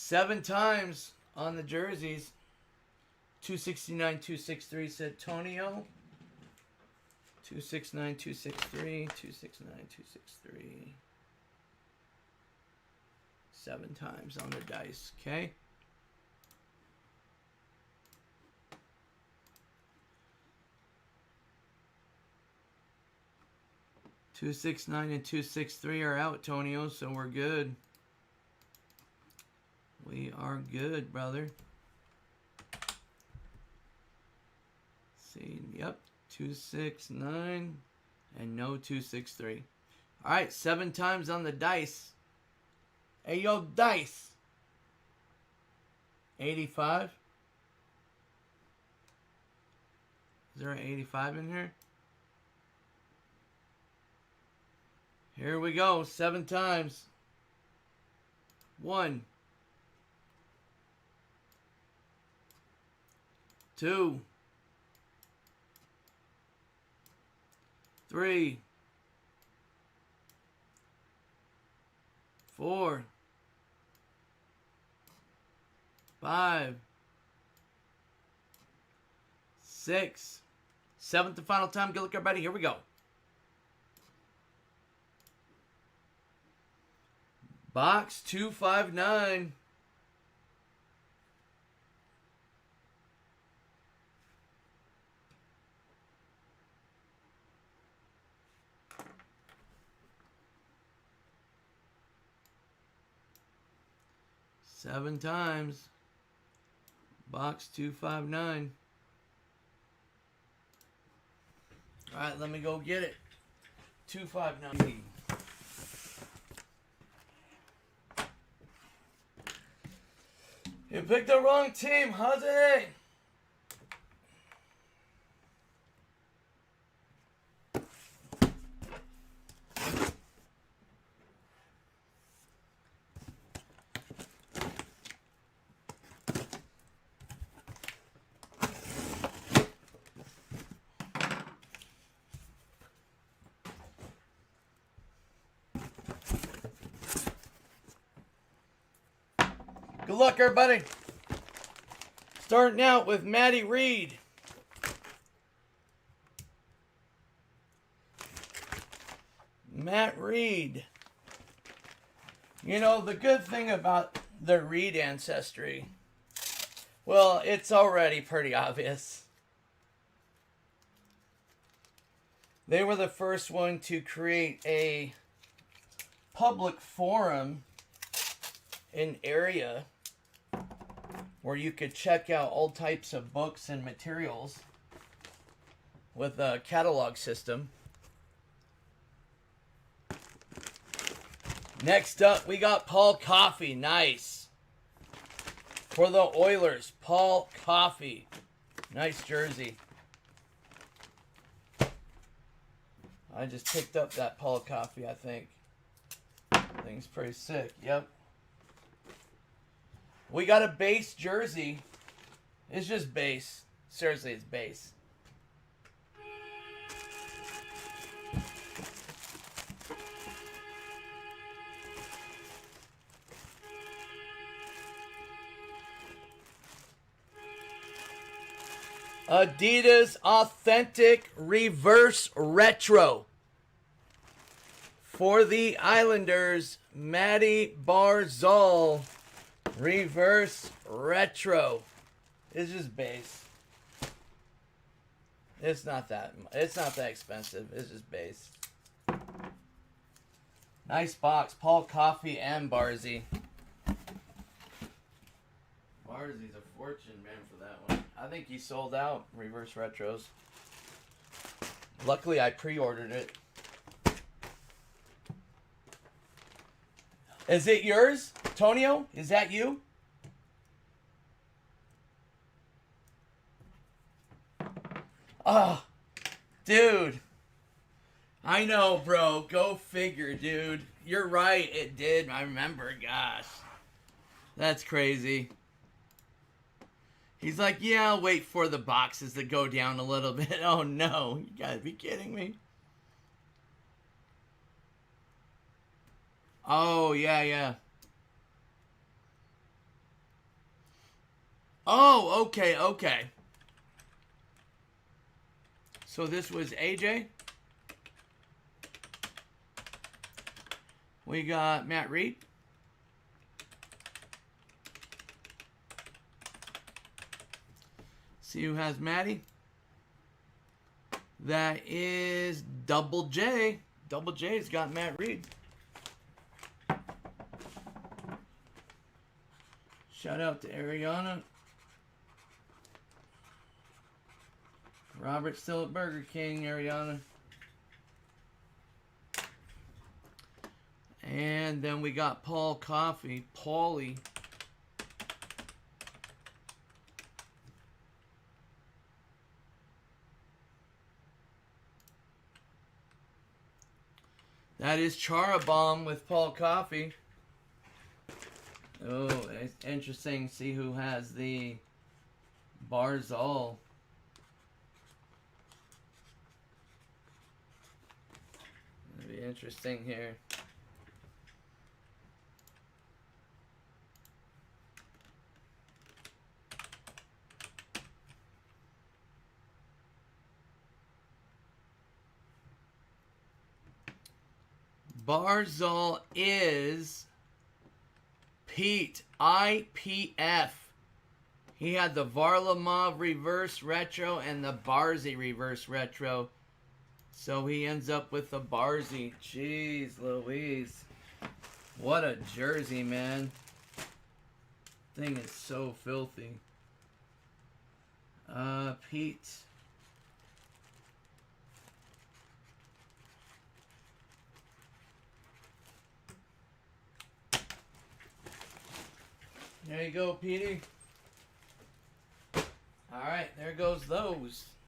7 times on the jerseys. 269, 263 said Tonio. 269, 263, 269, 263. 7 times on the dice, okay? Two, 6, 9, and 2, 6, 3 are out, Tonio, so we're good. We are good, brother. See, yep, 2, 6, 9, and no 2, 6, 3. All right, 7 times on the dice. Hey, yo, dice. 85. Is there an 85 in here? Here we go, 7 times. 1, 2, 3, 4, 5, 6. 7th and final time. Good luck, everybody. Here we go. Box 259. Seven times. Box 259. All right, let me go get it. 259. You picked the wrong team, Jose. Good luck, everybody. Starting out with Matty Reed. Matt Reed. You know, the good thing about the Reed ancestry, well, it's already pretty obvious. They were the first one to create a public forum in area where you could check out all types of books and materials with a catalog system. Next up, we got Paul Coffey. Nice. For the Oilers, Paul Coffey. Nice jersey. I just picked up that Paul Coffey, I think. Thing's pretty sick. Yep. We got a base jersey. It's just base. Seriously, it's base. Adidas Authentic Reverse Retro. For the Islanders, Matty Barzal. Reverse Retro. It's just base. It's not that expensive. It's just base. Nice box. Paul Coffey and Barzy. Barzy's a fortune, man, for that one. I think he sold out Reverse Retros. Luckily, I pre-ordered it. Is it yours, Tonio? Is that you? Oh, dude. I know, bro. Go figure, dude. You're right. It did. I remember. Gosh. That's crazy. He's like, yeah, I'll wait for the boxes to go down a little bit. Oh, no. You gotta be kidding me. Oh, yeah, yeah. Oh, okay, okay. So this was AJ. We got Matt Reed. See who has Matty. That is Double J. Double J's got Matt Reed. Shout out to Ariana. Robert still at Burger King, Ariana. And then we got Paul Coffey, Paulie. That is Charabomb with Paul Coffey. Oh, it's interesting to see who has the Barzal. It'll be interesting here. Barzal is Pete, IPF. He had the Varlamov reverse retro and the Barzy reverse retro. So he ends up with the Barzy. Jeez Louise. What a jersey, man. Thing is so filthy. Pete. There you go, Petey. Alright, there goes those.